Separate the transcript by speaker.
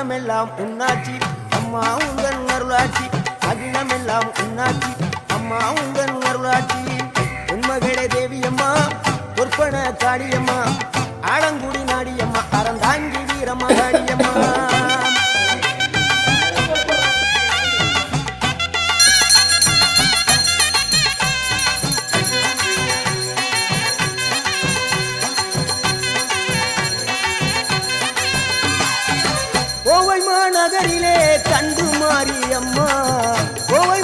Speaker 1: அகிலமெல்லாம் உன்னாட்சி அம்மா உந்தன் அருளாட்சி அகிலமெல்லாம் உன்னாட்சி அம்மா உந்தன் அருளாட்சி உண்மகளே தேவியம்மா பொற்பன காடியம்மா ஆலங்குடி நாடியம்மா அறந்தாங்கி வீரம்மா காடியம்மா கோவை மாநகரிலே கண்டு மாரியம்மா கோவை